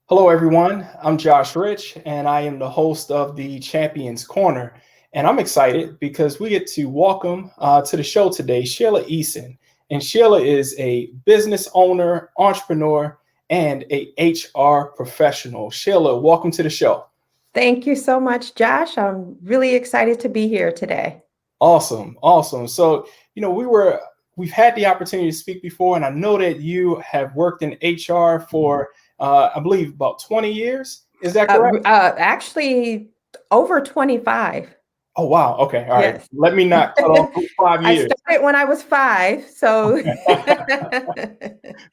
Hello, everyone. I'm Josh Rich, and I am the host of the Champions Corner. And I'm excited because we get to welcome to the show today Sheila Eason. And Sheila is a business owner, entrepreneur, and a HR professional. Sheila, welcome to the show. Thank you so much, Josh. I'm really excited to be here today. Awesome, awesome. So, we've had the opportunity to speak before, and I know that you have worked in HR for, I believe, about 20 years. Is that correct? Actually, over 25. Oh, wow. Okay. All right. Yes. Let me not cut off those 5 years. I started when I was 5. So,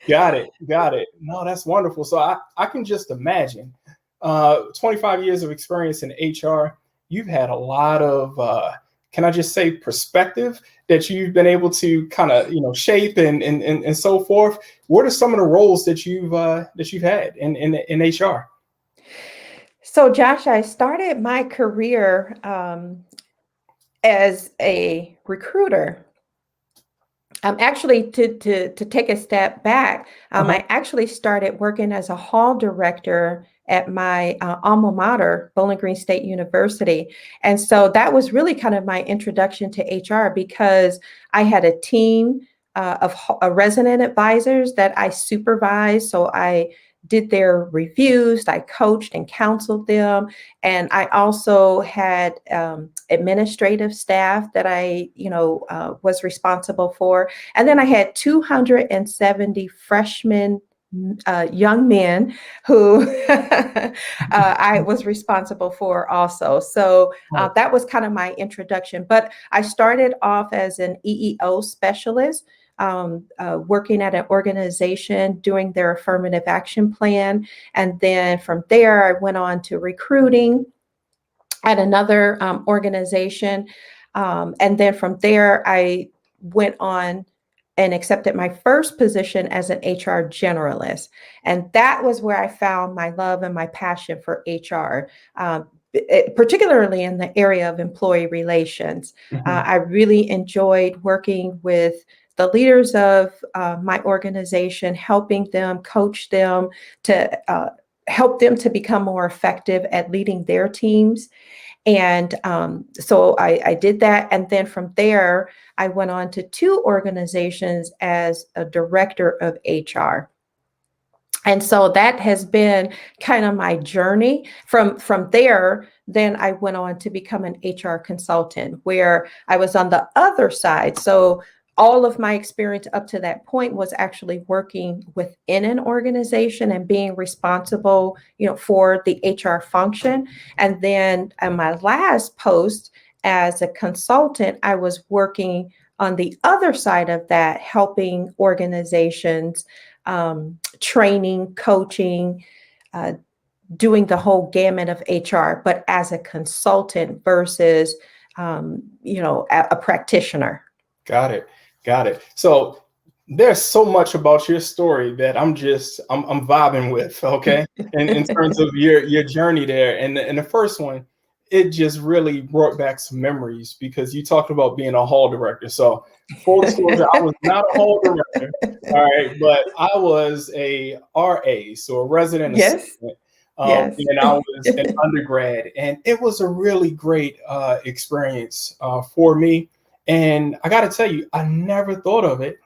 Got it. Got it. No, that's wonderful. So I can just imagine 25 years of experience in HR. You've had a lot of, can I just say, perspective that you've been able to kind of, shape and so forth. What are some of the roles that you've had in HR? so Josh, I started my career as a recruiter. Actually, to take a step back, Uh-huh. I actually started working as a hall director at my alma mater, Bowling Green State University. And so that was really kind of my introduction to HR because I had a team of resident advisors that I supervised. So I did their reviews, I coached and counseled them. And I also had administrative staff that I, was responsible for. And then I had 270 freshmen, young men who I was responsible for also. So that was kind of my introduction. But I started off as an EEO specialist. Working at an organization doing their affirmative action plan. And then from there, I went on to recruiting at another organization. And then from there, I went on and accepted my first position as an HR generalist. And that was where I found my love and my passion for HR. Particularly in the area of employee relations. Mhm. I really enjoyed working with the leaders of my organization, helping them, coach them to help them to become more effective at leading their teams. And so I did that. And then from there, I went on to two organizations as a director of HR. And so that has been kind of my journey. From there, then I went on to become an HR consultant where I was on the other side. So all of my experience up to that point was actually working within an organization and being responsible, for the HR function. And then at my last post as a consultant, I was working on the other side of that, helping organizations, training, coaching, uh, doing the whole gamut of HR, but as a consultant versus, a practitioner. Got it. Got it. So there's so much about your story that I'm vibing with, okay? And in terms of your journey there. And the first one, it just really brought back some memories because you talked about being a hall director. So full disclosure, I was not a hall director, all right, but I was a RA, so a resident Yes, assistant. yes. And I was an undergrad, and it was a really great experience for me. And I got to tell you, I never thought of it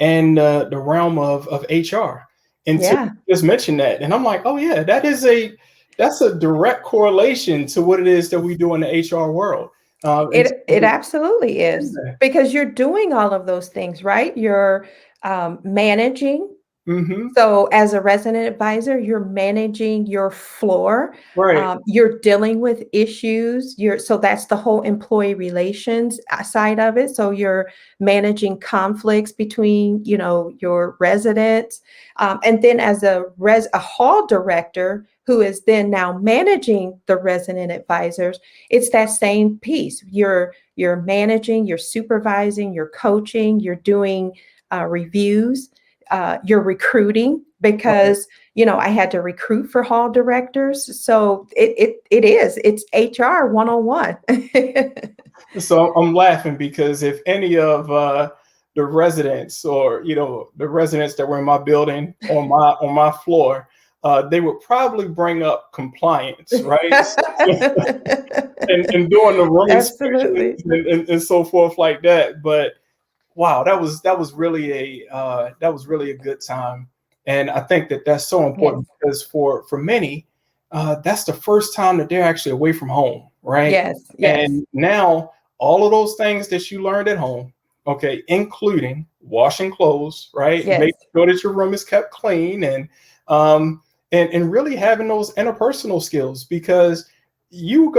in the realm of HR until Yeah. you just mentioned that. And I'm like, oh yeah, that's a direct correlation to what it is that we do in the HR world. In It terms absolutely is of, because you're doing all of those things, right? You're managing. hmm. So, as a resident advisor, you're managing your floor. Right. You're dealing with issues. So that's the whole employee relations side of it. So you're managing conflicts between, your residents, and then as a hall director who is then now managing the resident advisors, it's that same piece. You're managing, you're supervising, you're coaching, you're doing reviews, you're recruiting Right. because I had to recruit for hall directors. So it's HR 101. So I'm laughing because if any of the residents or the residents that were in my building on my floor they would probably bring up compliance, right? And doing the room inspections Absolutely. and so forth like that. But wow, that was really a good time, and I think that that's so Yes. important because for many, that's the first time that they're actually away from home, right? Yes. Yes. And now all of those things that you learned at home, okay, including washing clothes, right, Yes. making sure that your room is kept clean, um, and really having those interpersonal skills because you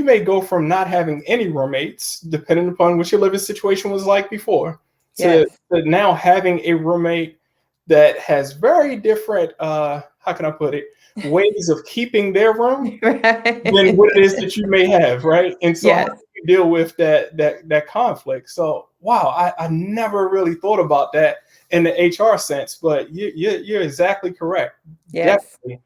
may go from not having any roommates, depending upon what your living situation was like before, Yes. to now having a roommate that has very different how can I put it, ways of keeping their room than what it is Right. that you may have, right? And so how do Yes. you deal with that conflict? So wow, I never really thought about that in the HR sense, but you're exactly correct. Yes. Definitely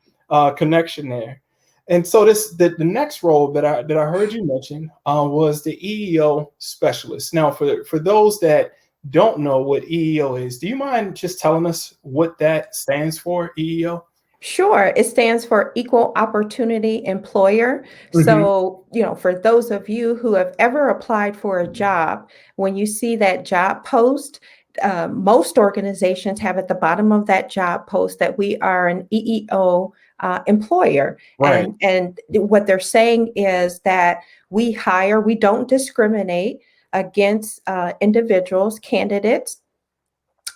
connection there. And so the next role that I heard you mention was the EEO specialist. Now, for those that don't know what EEO is, do you mind just telling us what that stands for, EEO? Sure. It stands for Equal Opportunity Employer. Hmm. So, for those of you who have ever applied for a job, when you see that job post, most organizations have at the bottom of that job post that we are an EEO employer. Right. And what they're saying is that we don't discriminate against individuals, candidates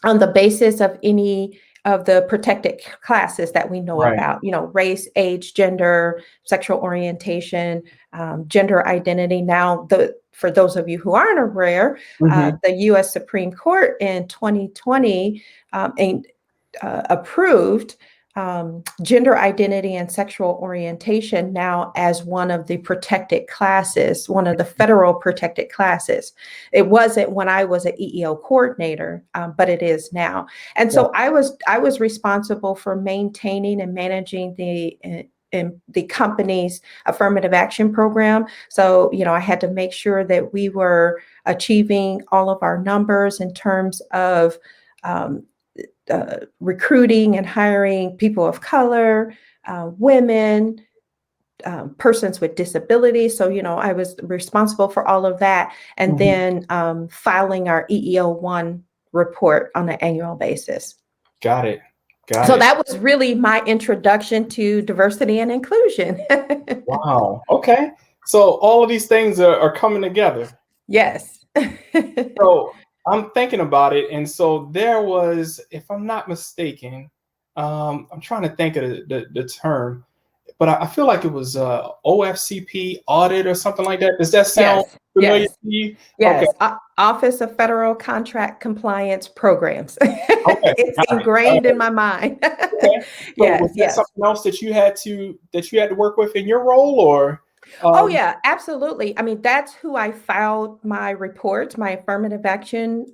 on the basis of any of the protected classes that we know Right. about, race, age, gender, sexual orientation, gender identity. Now, for those of you who aren't aware, Hmm. the U.S. Supreme Court in 2020 approved gender identity and sexual orientation now as one of the protected classes, one of the federal protected classes. It wasn't when I was an EEO coordinator, but it is now. And Yeah. so I was responsible for maintaining and managing in the company's affirmative action program. So, I had to make sure that we were achieving all of our numbers in terms of um, recruiting and hiring people of color, women, persons with disabilities. So, I was responsible for all of that. And Hmm. then filing our EEO-1 report on an annual basis. Got it. Got So it. that was really my introduction to diversity and inclusion. Wow. Okay. So all of these things are coming together. Yes. So I'm thinking about it, and so there was, if I'm not mistaken, I'm trying to think of the term, but I feel like it was OFCP audit or something like that. Does that sound Yes. familiar Yes. to you? Okay. Yes, Office of Federal Contract Compliance Programs. Okay. It's Got it. All ingrained in right. my mind. Okay. So was Yes, that yes. something else that you had to work with in your role, or? Oh, Um, yeah, absolutely. I mean, that's who I filed my reports, my affirmative action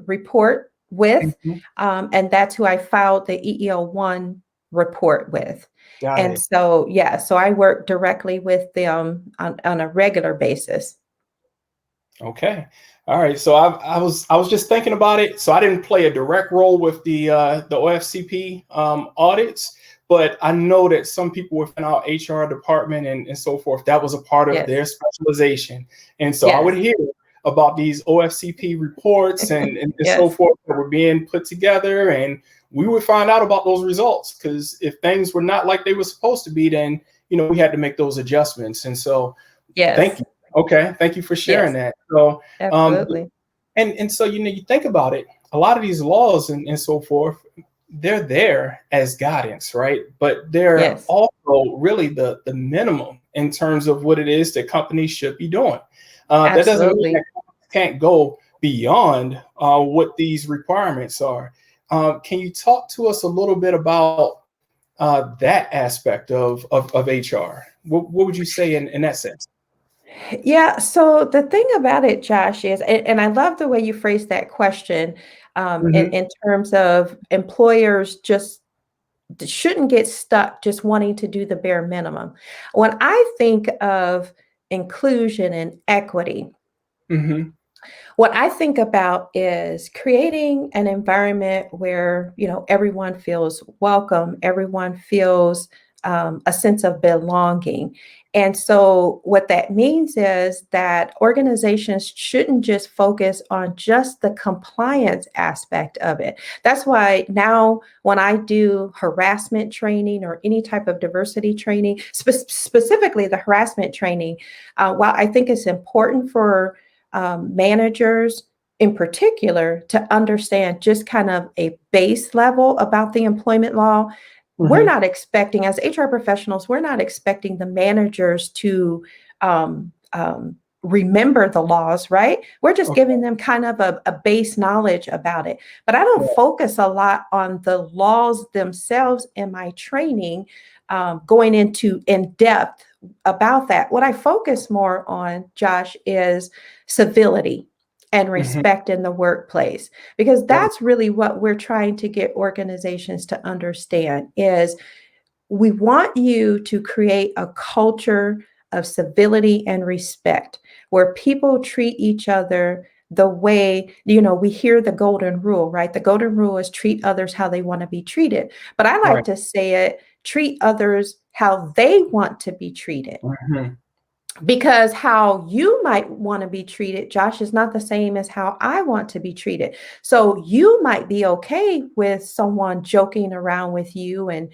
report with, mhm. and that's who I filed the EEO-1 report with. Got And it. so, yeah, so I work directly with them on a regular basis. Okay. All right. So I was just thinking about it. So I didn't play a direct role with the OFCP audits, but I know that some people within our HR department and so forth, that was a part of Yes, their specialization. And so I would yes, hear about these OFCP reports and so yes, forth that were being put together, and we would find out about those results because if things were not like they were supposed to be, then we had to make those adjustments. And so thank yes, you. Okay, thank you for sharing yes, that. So, um, absolutely. and so you think about it, a lot of these laws and so forth, they're there as guidance, right? But they're Yes, also really the minimum in terms of what it is that companies should be doing. That doesn't mean that absolutely. companies can't go beyond what these requirements are. Can you talk to us a little bit about that aspect of HR? What would you say in that sense? Yeah, so the thing about it, Josh, is, and I love the way you phrased that question, Hmm. in terms of employers just shouldn't get stuck just wanting to do the bare minimum. When I think of inclusion and equity, Hmm. What I think about is creating an environment where, everyone feels welcome, everyone feels a sense of belonging. And so, what that means is that organizations shouldn't just focus on just the compliance aspect of it. That's why now, when I do harassment training or any type of diversity training, specifically the harassment training, while I think it's important for managers in particular to understand just kind of a base level about the employment law. We're Mhm. not expecting, as HR professionals, we're not expecting the managers to remember the laws, right? We're just Okay. giving them kind of a base knowledge about it. But I don't Yeah. focus a lot on the laws themselves in my training, going into in depth about that. What I focus more on, Josh, is civility and Mhm. respect in the workplace, because Right. that's really what we're trying to get organizations to understand is we want you to create a culture of civility and respect where people treat each other the way, we hear the golden rule, right? The golden rule is treat others how they want to be treated. But I like Right. to say it, treat others how they want to be treated, Mhm. because how you might want to be treated, Josh, is not the same as how I want to be treated. So you might be okay with someone joking around with you and,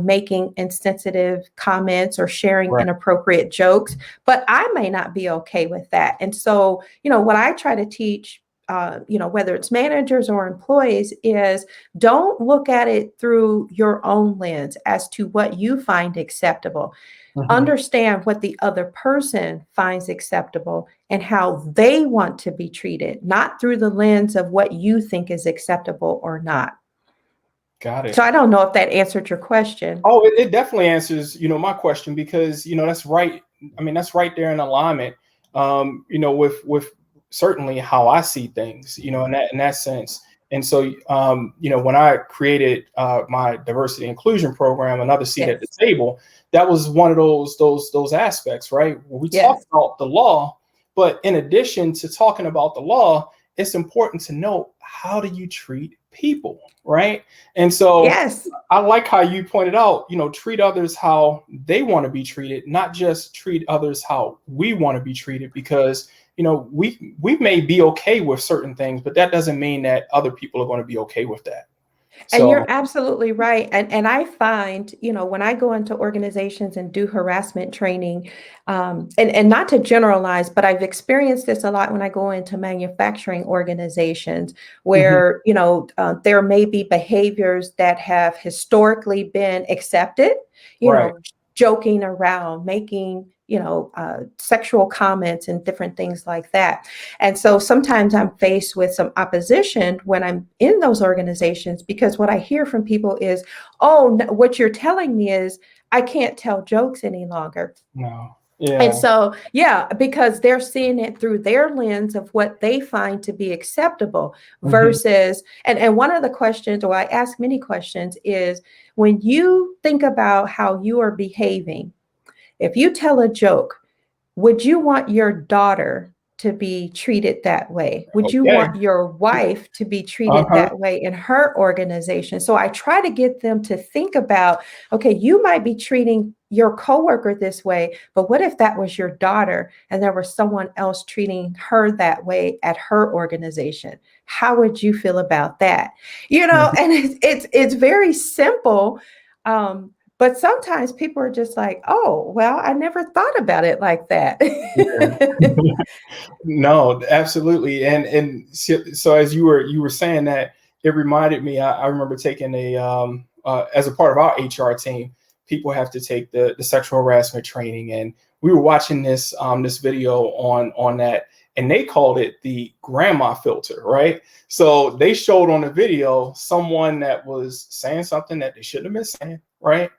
making insensitive comments or sharing Right. inappropriate jokes, but I may not be okay with that. And so, what I try to teach, whether it's managers or employees, is don't look at it through your own lens as to what you find acceptable. Mhm. Understand what the other person finds acceptable and how they want to be treated, not through the lens of what you think is acceptable or not. Got So it. I don't know if that answered your question. Oh, it definitely answers, my question because, that's right. I mean, that's right there in alignment, with certainly how I see things, in that sense. And so, when I created my diversity inclusion program, another seat at the Yes. table, that was one of those aspects, right? Where we talk Yes. about the law, but in addition to talking about the law, it's important to know how do you treat people, right? And so Yes. I like how you pointed out, treat others how they want to be treated, not just treat others how we want to be treated, because we may be okay with certain things, but that doesn't mean that other people are going to be okay with that. And you're So absolutely right. And I find, when I go into organizations and do harassment training, and not to generalize, but I've experienced this a lot when I go into manufacturing organizations mhm, where, there may be behaviors that have historically been accepted, right, joking around, making, sexual comments and different things like that. And so sometimes I'm faced with some opposition when I'm in those organizations, because what I hear from people is, oh, no, what you're telling me is I can't tell jokes any longer. no, And yeah, so, yeah, because they're seeing it through their lens of what they find to be acceptable mhm, versus, and one of the questions, or I ask many questions, is when you think about how you are behaving, if you tell a joke, would you want your daughter to be treated that way? Would you okay, want your wife to be treated uh-huh, that way in her organization? So I try to get them to think about, okay, you might be treating your coworker this way, but what if that was your daughter and there was someone else treating her that way at her organization? How would you feel about that? mhm, And it's very simple. But sometimes people are just like, oh, well, I never thought about it like that. yeah. No, absolutely. And so as you were saying that, it reminded me. I remember taking as a part of our HR team, people have to take the sexual harassment training, and we were watching this video on that, and they called it the grandma filter, right? So they showed on the video someone that was saying something that they shouldn't have been saying, right?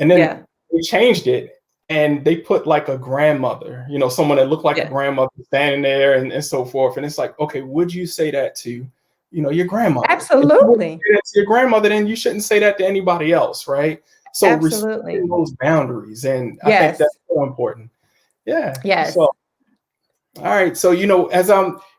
And then Yeah, they changed it and they put like a grandmother, someone that looked like a yeah, grandmother standing there and so forth. And it's like, okay, would you say that to, your grandmother? If you wouldn't absolutely. say that to your grandmother, then you shouldn't say that to anybody else, right? So Absolutely. respecting those boundaries. And I think Yes, that's so important. Yeah. So yes. All right. So,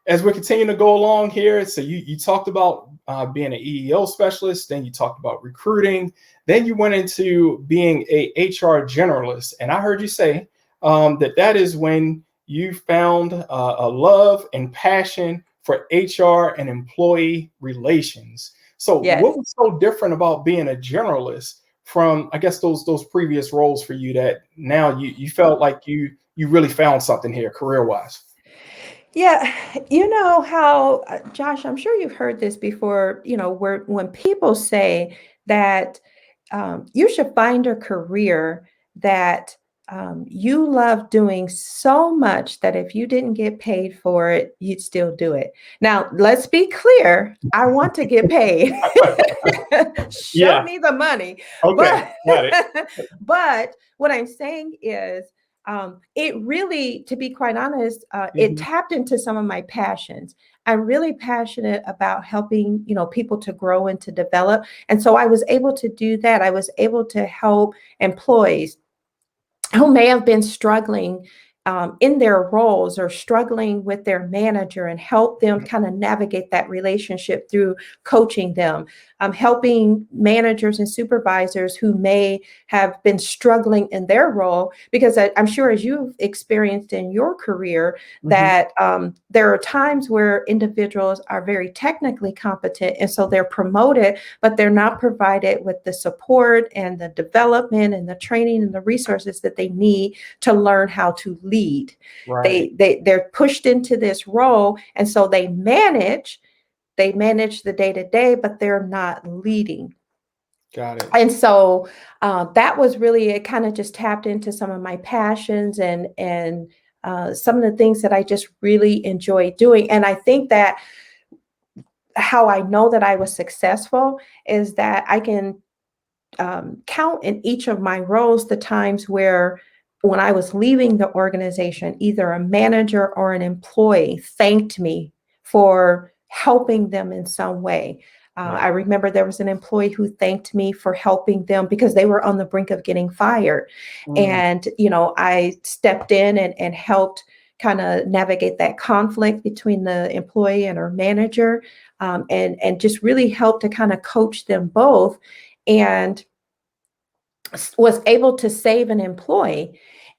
as we're continuing to go along here, so you talked about being an EEO specialist, then you talked about recruiting, then you went into being a HR generalist, and I heard you say that is when you found a love and passion for HR and employee relations. So, what Yes. was so different about being a generalist from, I guess, those previous roles for you that now you felt like you really found something here career wise? Yeah, you know how, Josh, I'm sure you've heard this before, where when people say that you should find a career that you love doing so much that if you didn't get paid for it, you'd still do it. Now, let's be clear. I want to get paid. Show Yeah. me the money. Okay. But Got it. but what I'm saying is it really, to be quite honest, it Mhm. tapped into some of my passions. I'm really passionate about helping, people to grow and to develop. And so I was able to do that. I was able to help employees who may have been struggling in their roles or struggling with their manager and help them kind of navigate that relationship through coaching them, helping managers and supervisors who may have been struggling in their role. Because I'm sure, as you've experienced in your career, Mhm. that there are times where individuals are very technically competent and so they're promoted, but they're not provided with the support and the development and the training and the resources that they need to learn how to lead. Right. They're pushed into this role, and so they manage the day to day, but they're not leading. Got it. And so that was really, it kind of just tapped into some of my passions and some of the things that I just really enjoy doing. And I think that how I know that I was successful is that I can count in each of my roles the times where, when I was leaving the organization, either a manager or an employee thanked me for helping them in some way. I Right. remember there was an employee who thanked me for helping them because they were on the brink of getting fired. Mm. And, I stepped in and helped kind of navigate that conflict between the employee and her manager, and just really helped to kind of coach them both. And was able to save an employee.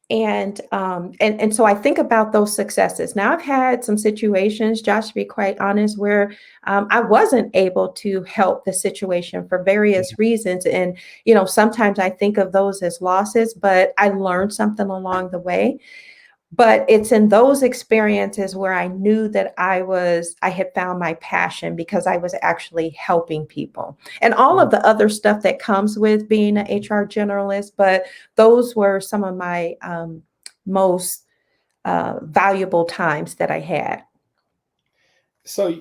And so I think about those successes. Now, I've had some situations, Josh, to be quite honest, where I wasn't able to help the situation for Yeah. various reasons. And sometimes I think of those as losses, but I learned something along the way. But it's in those experiences where I knew that I had found my passion, because I was actually helping people, and all Mm. of the other stuff that comes with being an HR generalist. But those were some of my most valuable times that I had. So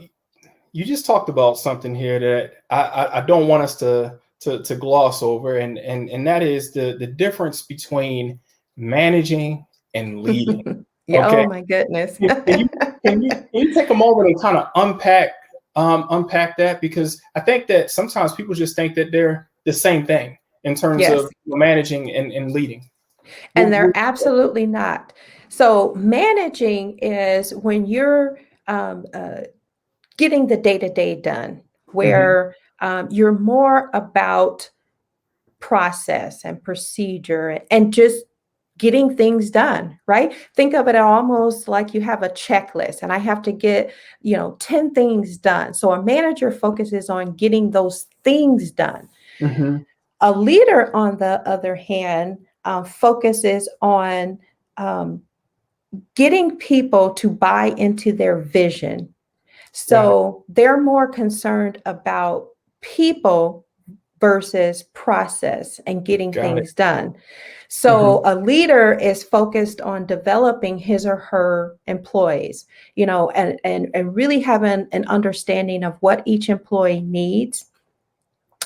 you just talked about something here that I don't want us to gloss over, and that is the difference between managing and leading. Yeah, Okay. oh my goodness. Can you take a moment and kind of unpack that, because I think that sometimes people just think that they're the same thing in terms Yes. of managing and leading. And What- they're what- absolutely not. So managing is when you're getting the day to day done, Mhm. where you're more about process and procedure and just getting things done, right? Think of it almost like you have a checklist and I have to get, 10 things done. So a manager focuses on getting those things done. Mhm. A leader, on the other hand, focuses on um, getting people to buy into their vision. Got it. So they're more concerned about people versus process and getting Got it. things done. Mhm. So a leader is focused on developing his or her employees, and really having an understanding of what each employee needs,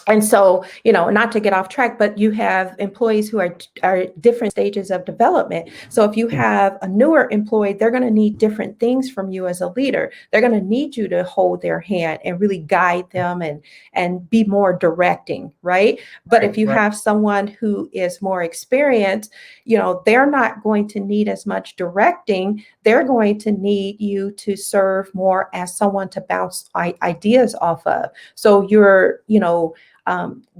And so, not to get off track, but you have employees who are different stages of development. So if you have a newer employee, they're going to need different things from you as a leader. They're going to need you to hold their hand and really guide them and be more directing, right? But if you Right. have someone who is more experienced, they're not going to need as much directing. They're going to need you to serve more as someone to bounce ideas off of. So you're,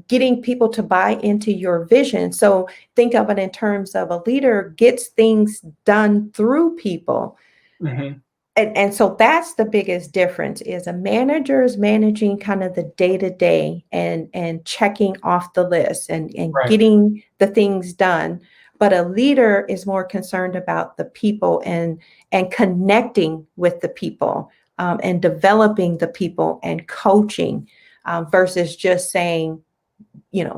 getting people to buy into your vision. So think of it in terms of a leader gets things done through people. Mhm. And so that's the biggest difference, is a manager is managing kind of the day-to-day and checking off the list and Right. getting the things done. But a leader is more concerned about the people and connecting with the people, and developing the people and coaching, versus just saying,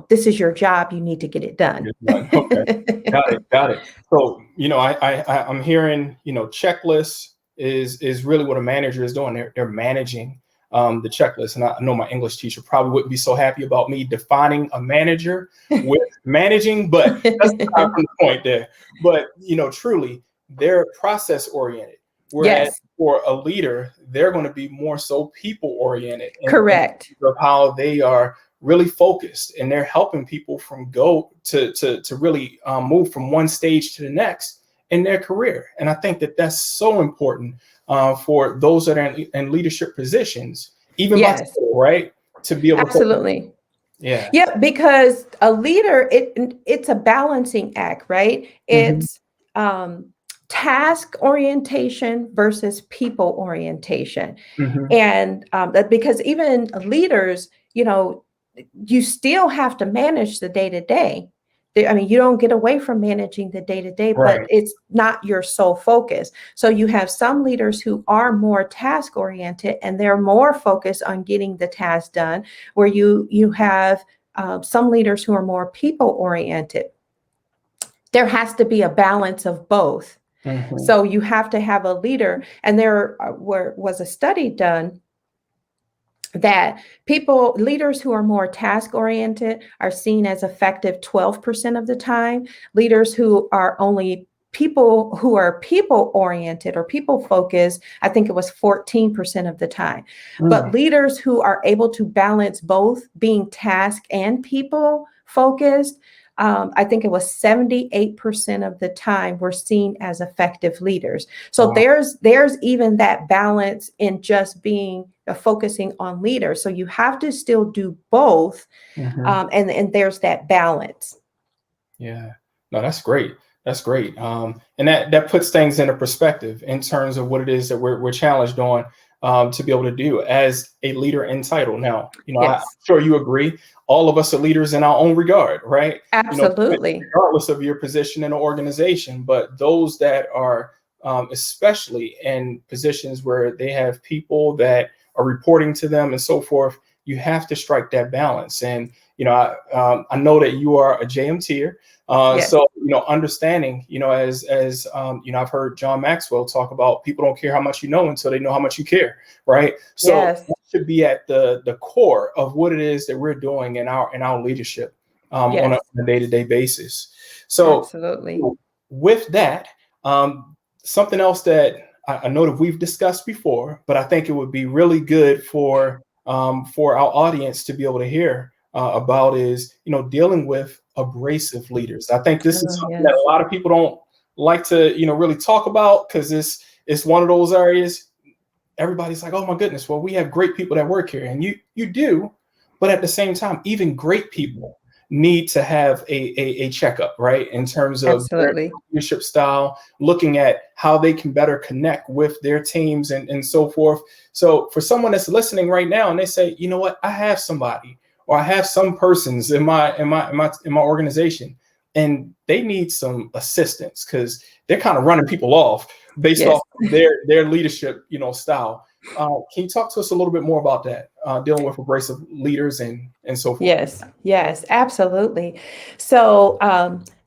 this is your job, you need to get it done. Get done. Okay. Got it. Got it. So, I'm hearing, checklists is really what a manager is doing. They're managing the checklist. And I know my English teacher probably wouldn't be so happy about me defining a manager with managing, but that's not from the point there. But, truly, they're process oriented. Whereas Yes, for a leader, they're going to be more so people oriented in correct. terms of how they are really focused, and they're helping people from go to really move from one stage to the next in their career. And I think that that's so important for those that are in leadership positions, even by Yes, title, right? To be able to focus. absolutely. Yeah. Yeah, because a leader, it's a balancing act, right? Hmm. It's task orientation versus people orientation. Hmm. And because even leaders, you still have to manage the day to day. I mean, you don't get away from managing the day to day, but Right. it's not your sole focus. So you have some leaders who are more task oriented and they're more focused on getting the task done, where you have some leaders who are more people oriented. There has to be a balance of both. Hmm. So you have to have a leader, and there was a study done that leaders who are more task oriented are seen as effective 12% of the time. Leaders who are people oriented or people focused, I think it was 14% of the time. But Mm. leaders who are able to balance both being task and people focused, I think it was 78% of the time were seen as effective leaders. So Wow. there's even that balance in just being focusing on leaders. So you have to still do both, Hmm. and there's that balance. Yeah. No, that's great. That's great. And that puts things into perspective in terms of what it is that we're challenged on, to be able to do as a leader in title. Now, I'm Yes, sure you agree. All of us are leaders in our own regard, right? absolutely. Regardless of your position in an organization, but those that are, especially in positions where they have people that are reporting to them and so forth, you have to strike that balance. And I know that you are a JMTer. Yes, So, understanding, as I've heard John Maxwell talk about, people don't care how much you know until they know how much you care, right? So yes, that should be at the core of what it is that we're doing in our leadership, on yes, a day-to-day basis. So absolutely. with that, something else that I know that we've discussed before, but I think it would be really good for our audience to be able to hear about is, dealing with abrasive leaders. I think this is Oh, something that a yes, lot of people don't like to, really talk about, because it's one of those areas. Everybody's like, oh my goodness, well, we have great people that work here, and you do, but at the same time, even great people need to have a checkup, right? In terms of their absolutely. leadership style, looking at how they can better connect with their teams and so forth. So for someone that's listening right now and they say, you know what, I have somebody, or I have some persons in my organization, and they need some assistance because they're kind of running people off based Yes. off of their leadership, style. Can you talk to us a little bit more about that, dealing with abrasive leaders and so forth? Yes, yes, absolutely. So,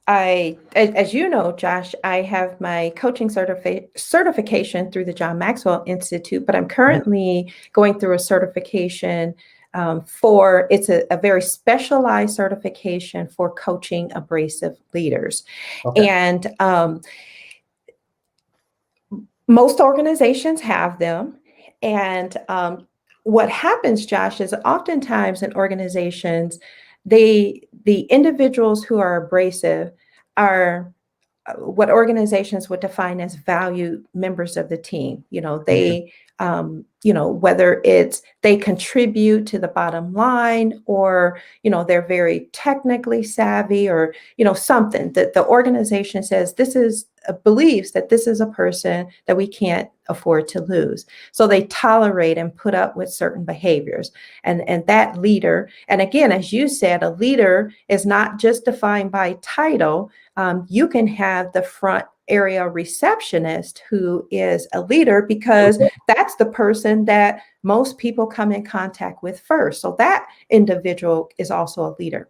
as you know, Josh, I have my coaching certification through the John Maxwell Institute, but I'm currently going through a certification it's a very specialized certification for coaching abrasive leaders. Okay. And most organizations have them. And what happens, Josh, is oftentimes in organizations, the individuals who are abrasive are what organizations would define as valued members of the team. They, whether it's they contribute to the bottom line, or, they're very technically savvy, or, something that the organization says believes that this is a person that we can't afford to lose. So they tolerate and put up with certain behaviors. And that leader, and again, as you said, a leader is not just defined by title. You can have the front area receptionist who is a leader, because that's the person that most people come in contact with first. So that individual is also a leader.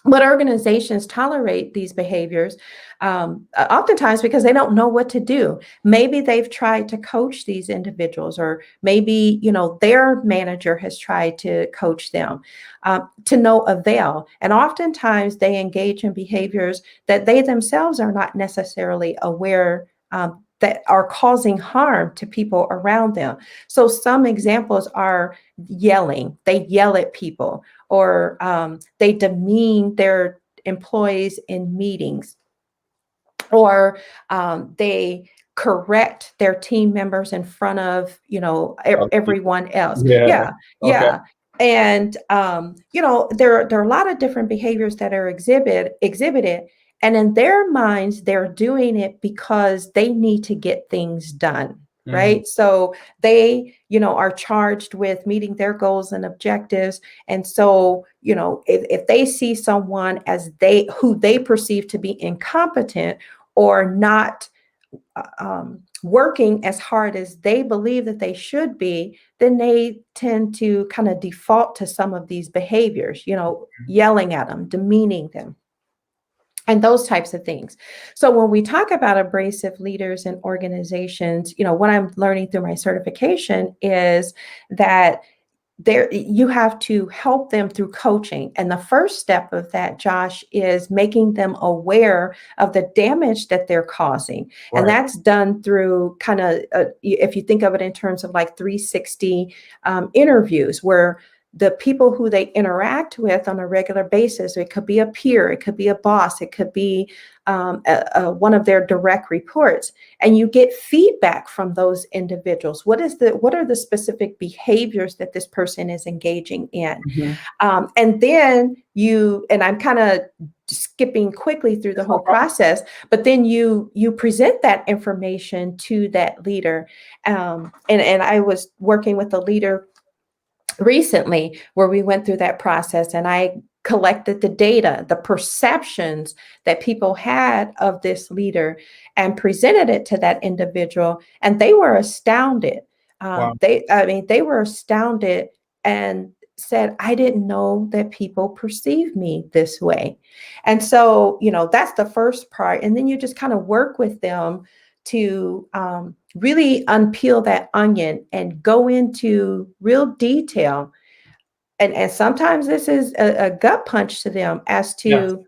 But organizations tolerate these behaviors oftentimes because they don't know what to do. Maybe they've tried to coach these individuals, or maybe, their manager has tried to coach them to no avail. And oftentimes they engage in behaviors that they themselves are not necessarily aware that are causing harm to people around them. So some examples are yelling. They yell at people, or they demean their employees in meetings, or they correct their team members in front of, everyone else. Yeah. Okay. Yeah. And, there are a lot of different behaviors that are exhibited. And in their minds, they're doing it because they need to get things done. Right. So they, are charged with meeting their goals and objectives. And so, if they see someone who they perceive to be incompetent, or not working as hard as they believe that they should be, then they tend to kind of default to some of these behaviors, yelling at them, demeaning them, and those types of things. So when we talk about abrasive leaders in organizations, what I'm learning through my certification is that you have to help them through coaching. And the first step of that, Josh, is making them aware of the damage that they're causing. Right. And that's done through kind of, if you think of it in terms of like 360 interviews, where the people who they interact with on a regular basis, it could be a peer, it could be a boss, it could be one of their direct reports, and you get feedback from those individuals. What are the specific behaviors that this person is engaging in? And then and I'm kind of skipping quickly through the whole process, but then you present that information to that leader. And I was working with a leader recently where we went through that process, and I collected the data, the perceptions that people had of this leader, and presented it to that individual, and they were astounded. Wow. They were astounded and said, I didn't know that people perceive me this way. And so, that's the first part. And then you just kind of work with them to really unpeel that onion and go into real detail. And sometimes this is a gut punch to them as to,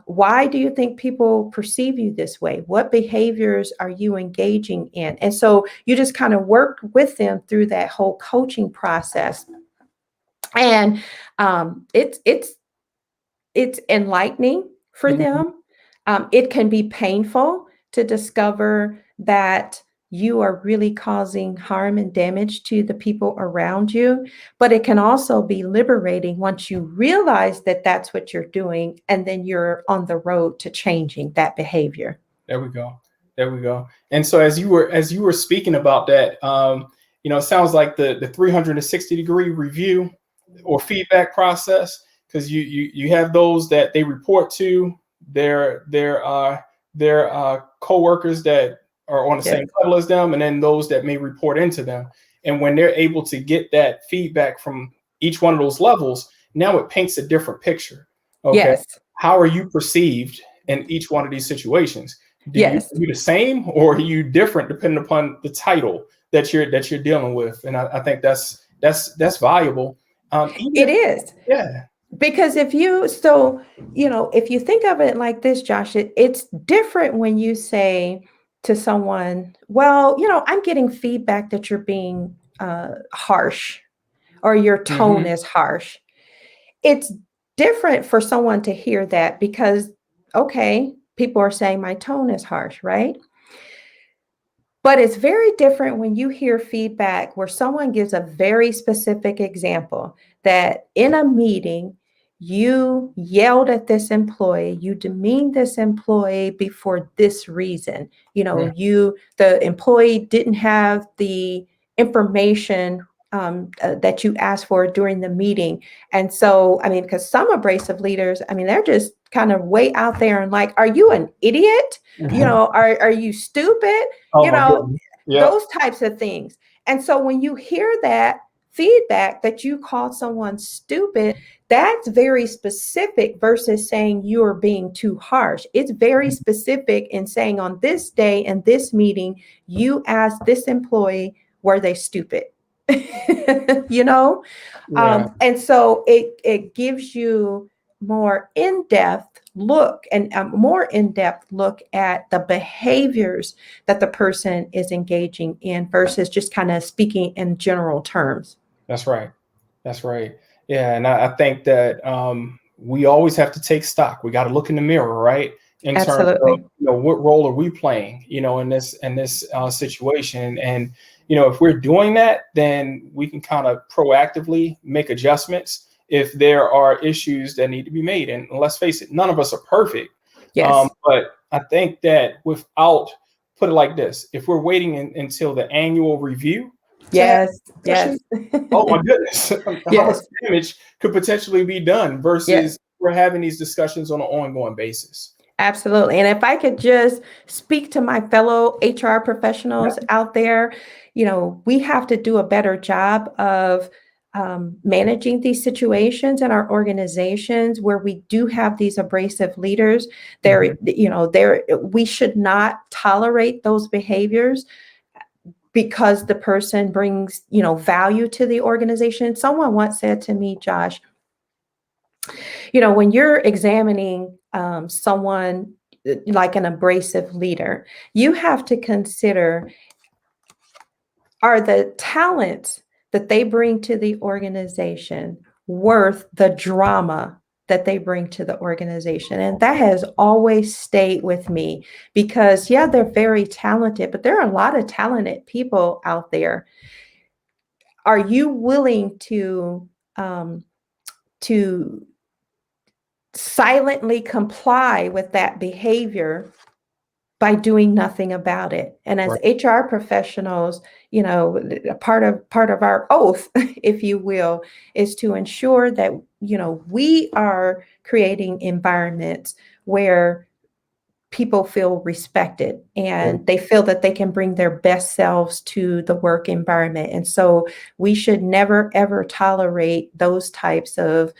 why do you think people perceive you this way? What behaviors are you engaging in? And so you just kind of work with them through that whole coaching process. And it's enlightening for them. It can be painful to discover that you are really causing harm and damage to the people around you, but it can also be liberating once you realize that that's what you're doing, and then you're on the road to changing that behavior. There we go. And so as you were speaking about that, it sounds like the 360-degree review or feedback process, because you have those that they report to their coworkers that are on the same level as them, and then those that may report into them. And when they're able to get that feedback from each one of those levels, now it paints a different picture. Okay. Yes. How are you perceived in each one of these situations? Are you the same, or are you different depending upon the title that you're dealing with? And I think that's that's valuable. Even It if, is. yeah. Because if you, if you think of it like this, Josh, it's different when you say to someone, well, I'm getting feedback that you're being harsh or your tone Hmm. is harsh. It's different for someone to hear that because, okay, people are saying my tone is harsh, right? But it's very different when you hear feedback where someone gives a very specific example that in a meeting, you yelled at this employee, you demeaned this employee before this reason. The employee didn't have the information that you asked for during the meeting. And so, I mean, because some abrasive leaders, I mean, they're just kind of way out there and like, are you an idiot? Are you stupid? Oh you my know, goodness. Yep. those types of things. And so when you hear that feedback that you called someone stupid, that's very specific versus saying you are being too harsh. It's very specific in saying on this day and this meeting, you asked this employee, were they stupid? you know? Yeah. And so it gives you more in-depth look and a more in-depth look at the behaviors that the person is engaging in versus just kind of speaking in general terms. That's right. That's right. Yeah, and I think that we always have to take stock. We got to look in the mirror, right? In terms of Absolutely. what role are we playing, in this situation, and if we're doing that, then we can kind of proactively make adjustments if there are issues that need to be made. And let's face it, none of us are perfect. Yes. But I think that without, put it like this, if we're waiting until the annual review to have Yes. Yes. discussion, oh my goodness, how much Yes. damage could potentially be done Yes. versus we're having these discussions on an ongoing basis. Absolutely. And if I could just speak to my fellow HR professionals Yeah. out there, we have to do a better job of managing these situations in our organizations where we do have these abrasive leaders. Mhm. We should not tolerate those behaviors because the person brings, value to the organization. Someone once said to me, Josh, when you're examining someone like an abrasive leader, you have to consider, are the talents that they bring to the organization worth the drama that they bring to the organization? And that has always stayed with me because, yeah, they're very talented, but there are a lot of talented people out there. Are you willing um, to silently comply with that behavior by doing nothing about it? And as Right. HR professionals, part of our oath, if you will, is to ensure that we are creating environments where people feel respected Yeah. and they feel that they can bring their best selves to the work environment. And so we should never, ever tolerate those types of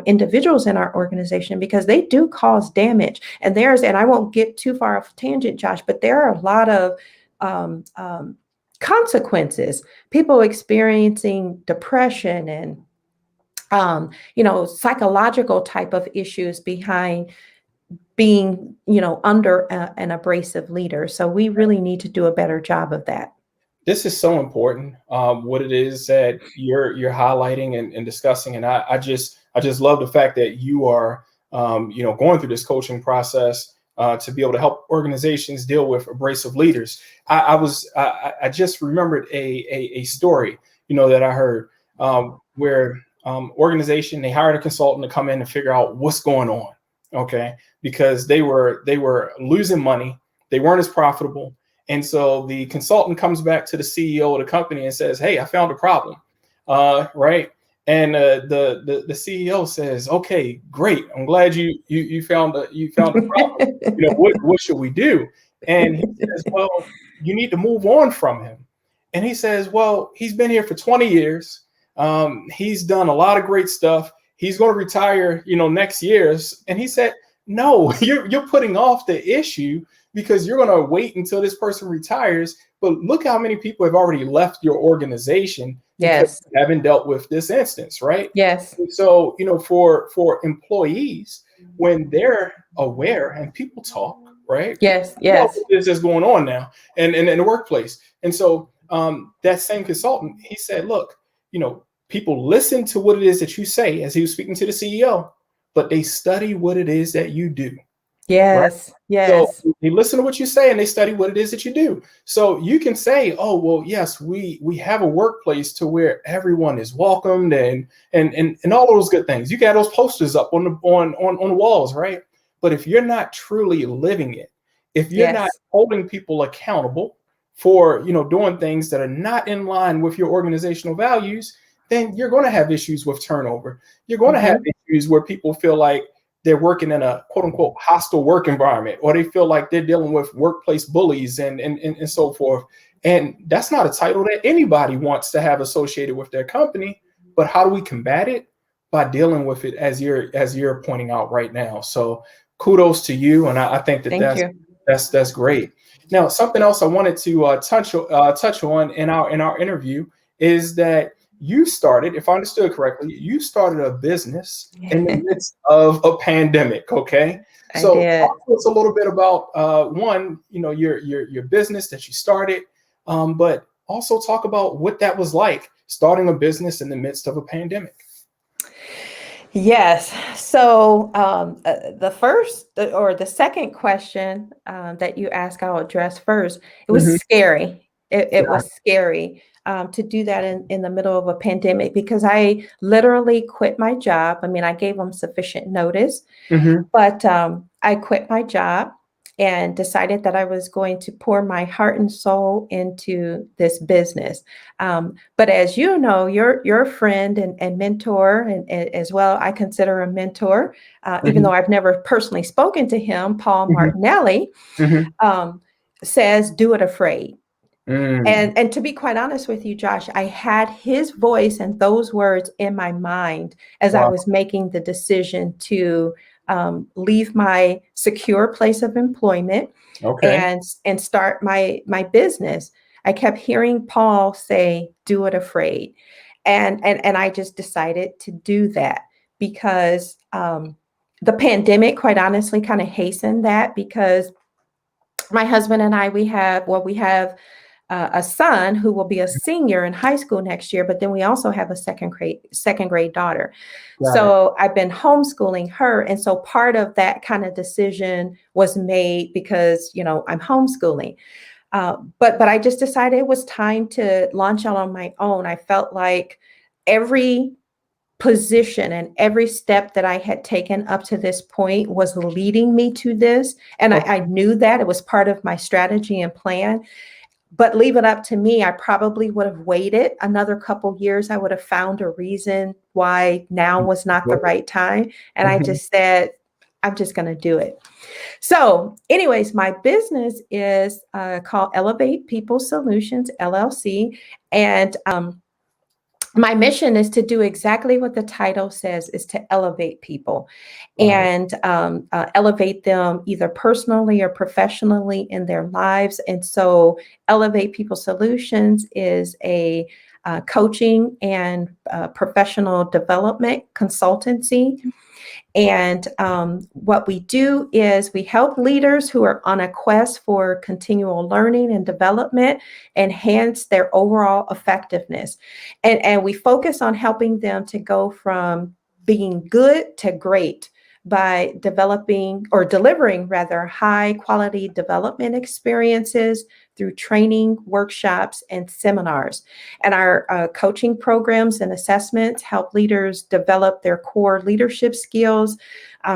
individuals in our organization because they do cause damage. And I won't get too far off tangent, Josh, but there are a lot of consequences, people experiencing depression and psychological type of issues behind being, under an abrasive leader. So we really need to do a better job of that. This is so important. What it is that you're highlighting and discussing, and I just love the fact that you are going through this coaching process to be able to help organizations deal with abrasive leaders. I just remembered a story that I heard where organization, they hired a consultant to come in and figure out what's going on. Okay, because they were losing money, they weren't as profitable. And so the consultant comes back to the CEO of the company and says, "Hey, I found a problem." Right. And the CEO says, "Okay, great. I'm glad you found the problem. What should we do?" And he says, "Well, you need to move on from him." And he says, "Well, he's been here for 20 years. He's done a lot of great stuff. He's going to retire, next year." And he said, No, you're putting off the issue because you're going to wait until this person retires. But look how many people have already left your organization because Yes. you haven't dealt with this instance, right? Yes. And so, for employees, when they're aware and people talk, right? Yes. You know Yes. what this is going on now and in the workplace. And so that same consultant, he said, look, people listen to what it is that you say, as he was speaking to the CEO, but they study what it is that you do. Right. Yes. So Yes. they listen to what you say and they study what it is that you do. So you can say, oh, well, yes, we have a workplace to where everyone is welcomed and all those good things. You got those posters up on the walls, right? But if you're not truly living it, if you're not Yes. holding people accountable for, doing things that are not in line with your organizational values, then you're going to have issues with turnover. You're going to have Mm-hmm. issues where people feel like they're working in a quote unquote hostile work environment, or they feel like they're dealing with workplace bullies and so forth. And that's not a title that anybody wants to have associated with their company. But how do we combat it? By dealing with it as you're pointing out right now. So kudos to you. And I think Thank you. that's great. Now, something else I wanted to touch on in our interview is that you started, if I understood correctly, you started a business in the midst of a pandemic. Okay, I so did. talk to us a little bit about one, your business that you started, but also talk about what that was like starting a business in the midst of a pandemic. Yes. So the first or the second question that you ask, I'll address first. It was Mhm. scary. It was scary to do that in the middle of a pandemic because I literally quit my job. I mean, I gave them sufficient notice, Mhm. but I quit my job and decided that I was going to pour my heart and soul into this business. But as you know, your friend and mentor, and as well, I consider a mentor, even Mhm. though I've never personally spoken to him, Paul Mhm. Martinelli, Mhm. um, says, do it afraid. Mm. And to be quite honest with you, Josh, I had his voice and those words in my mind as I Wow. was making the decision to leave my secure place of employment Okay. and start my business. I kept hearing Paul say, "Do it afraid," and I just decided to do that because the pandemic, quite honestly, kind of hastened that because my husband and I we have a son who will be a senior in high school next year, but then we also have a second grade daughter. Got it. So I've been homeschooling her, and so part of that kind of decision was made because I'm homeschooling. But I just decided it was time to launch out on my own. I felt like every position and every step that I had taken up to this point was leading me to this. And I Okay. knew that it was part of my strategy and plan. But leave it up to me, I probably would have waited another couple years. I would have found a reason why now was not the right time. And I Mhm. just said, I'm just going to do it. So, anyways, my business is called Elevate People Solutions, LLC. And my mission is to do exactly what the title says, is to elevate people Got it. and elevate them either personally or professionally in their lives. And so Elevate People Solutions is a coaching and professional development consultancy. And what we do is we help leaders who are on a quest for continual learning and development enhance their overall effectiveness. And we focus on helping them to go from being good to great by developing or delivering rather high quality development experiences through training, workshops, and seminars. And our coaching programs and assessments help leaders develop their core leadership skills,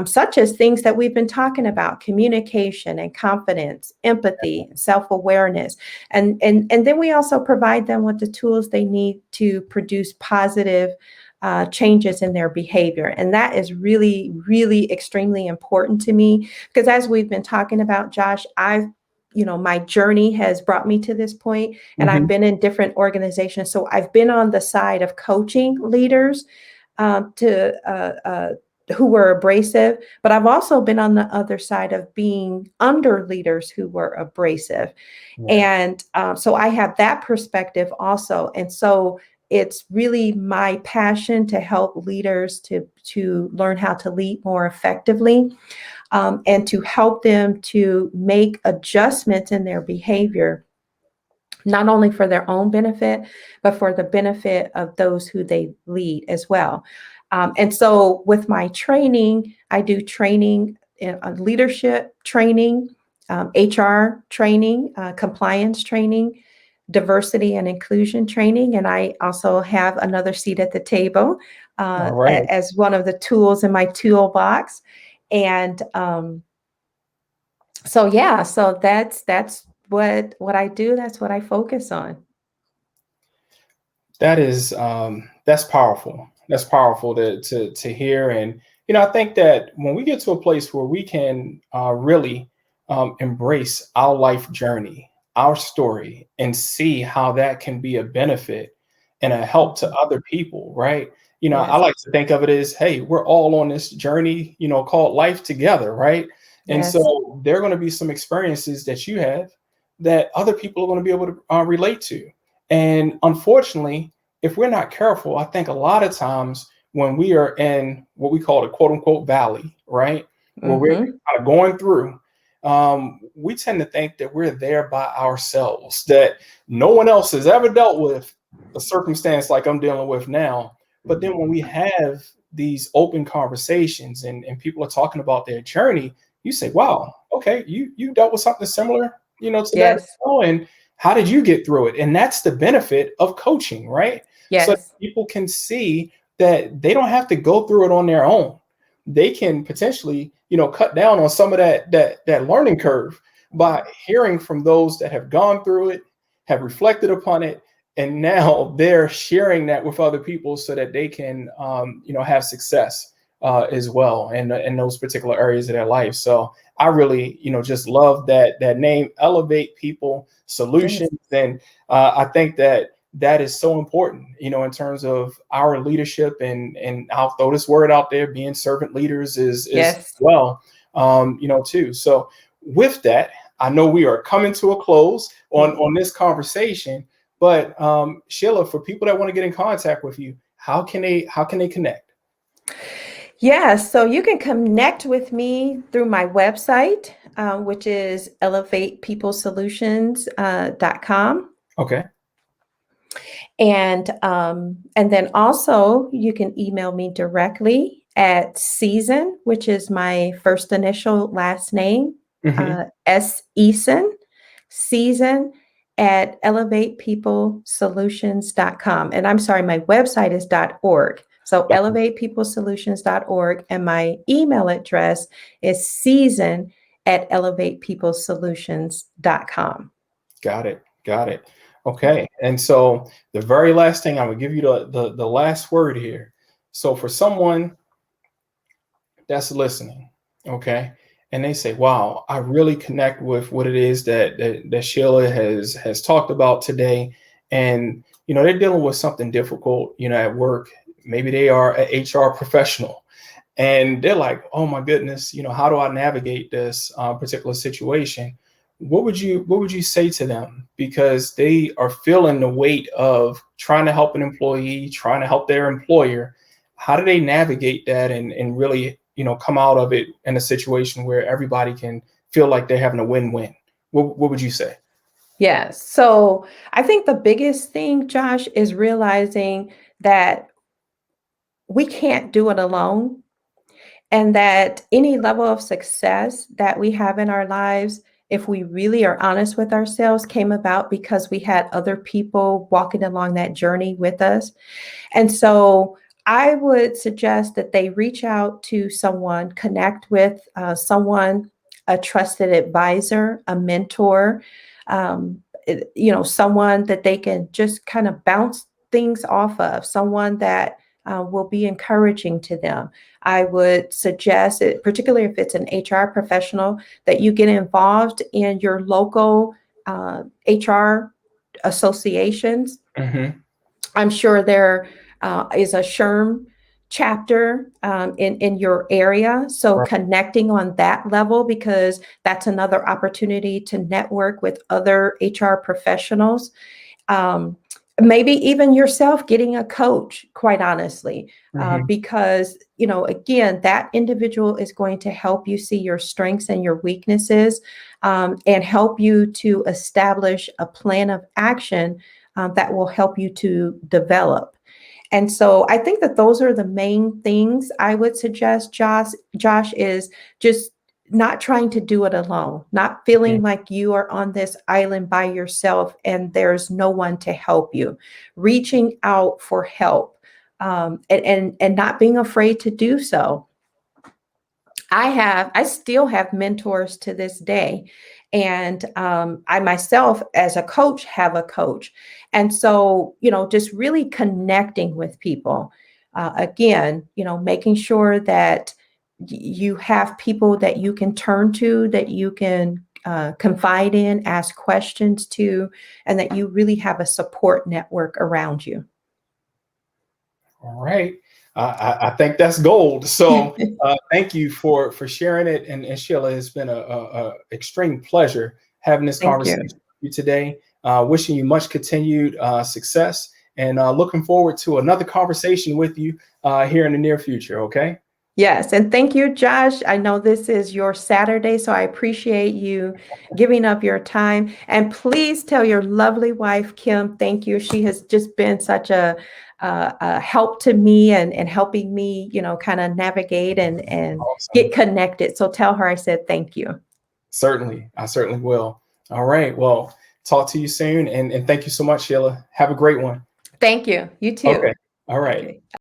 such as things that we've been talking about: communication and confidence, empathy, self-awareness. And then we also provide them with the tools they need to produce positive changes in their behavior. And that is really, really extremely important to me because as we've been talking about, Josh, my journey has brought me to this point, and I've Mhm. been in different organizations. So I've been on the side of coaching leaders to who were abrasive, but I've also been on the other side of being under leaders who were abrasive. Right. And so I have that perspective also. And so it's really my passion to help leaders to learn how to lead more effectively, and to help them to make adjustments in their behavior, not only for their own benefit, but for the benefit of those who they lead as well. And so with my training, I do training, leadership training, HR training, compliance training, diversity and inclusion training. And I also have another seat at the table All right. as one of the tools in my toolbox. And so yeah, so that's what I do. That's what I focus on. That is that's powerful. That's powerful to hear. And I think that when we get to a place where we can really embrace our life journey, our story, and see how that can be a benefit and a help to other people, right? I Yes, like to think of it as, hey, we're all on this journey, called life together, right? And yes, so there are going to be some experiences that you have that other people are going to be able to relate to. And unfortunately, if we're not careful, I think a lot of times when we are in what we call the quote unquote valley, right, where we're mm-hmm. kind of going through, we tend to think that we're there by ourselves, that no one else has ever dealt with a circumstance like I'm dealing with now. But then when we have these open conversations and people are talking about their journey, you say, wow, okay, you dealt with something similar, to that as Yes, well. And how did you get through it? And that's the benefit of coaching, right? So yes, people can see that they don't have to go through it on their own. They can potentially, cut down on some of that learning curve by hearing from those that have gone through it, have reflected upon it, and now they're sharing that with other people so that they can, have success as well in those particular areas of their life. So I really, just love that name, Elevate People yes, Solutions. And I think that is so important, in terms of our leadership, and I'll throw this word out there, being servant leaders is yes. well, too. So with that, I know we are coming to a close on this conversation, but Sheila, for people that want to get in contact with you, how can they connect? Yeah, so you can connect with me through my website, which is elevatepeoplesolutions.com. Okay. And then also you can email me directly at Season, which is my first initial last name, Hmm. S. Eason, Season at elevatepeoplesolutions.com. And I'm sorry, my website is .org. So elevatepeoplesolutions.org, and my email address is season at elevatepeoplesolutions.com. Got it. Got it. Okay. And so the very last thing, I'm gonna give you the last word here. So for someone that's listening, okay, and they say, wow, I really connect with what it is that Sheila has talked about today. And they're dealing with something difficult, at work. Maybe they are an HR professional and they're like, oh my goodness, how do I navigate this particular situation? What would you say to them, because they are feeling the weight of trying to help an employee, trying to help their employer? How do they navigate that and really come out of it in a situation where everybody can feel like they're having a win-win? What would you say? Yes. So I think the biggest thing, Josh, is realizing that we can't do it alone, and that any level of success that we have in our lives, if we really are honest with ourselves, came about because we had other people walking along that journey with us. And so I would suggest that they reach out to someone, connect with someone, a trusted advisor, a mentor, someone that they can just kind of bounce things off of, someone that will be encouraging to them. I would suggest, particularly if it's an HR professional, that you get involved in your local HR associations. Hmm. I'm sure there is a SHRM chapter in your area. So Right. connecting on that level, because that's another opportunity to network with other HR professionals. Um, Maybe even yourself getting a coach, quite honestly, Mhm. because, again, that individual is going to help you see your strengths and your weaknesses, and help you to establish a plan of action that will help you to develop. And so I think that those are the main things I would suggest, Josh, is just not trying to do it alone, not Mhm. feeling like you are on this island by yourself and there's no one to help you, reaching out for help, and not being afraid to do so. I still have mentors to this day. And I myself, as a coach, have a coach. And so, just really connecting with people. Again, making sure that you have people that you can turn to, that you can confide in, ask questions to, and that you really have a support network around you. All right. I think that's gold. So thank you for sharing it. And Sheila, it's been a extreme pleasure having this Thank conversation you. with you today. Wishing you much continued success and looking forward to another conversation with you here in the near future. Okay. Yes, and thank you, Josh. I know this is your Saturday, so I appreciate you giving up your time. And please tell your lovely wife, Kim, thank you. She has just been such a help to me, and helping me, kind of navigate and Awesome. get connected. So tell her I said thank you. Certainly. I certainly will. All right. Well, talk to you soon. And thank you so much, Sheila. Have a great one. Thank you. You too. Okay. All right. Okay.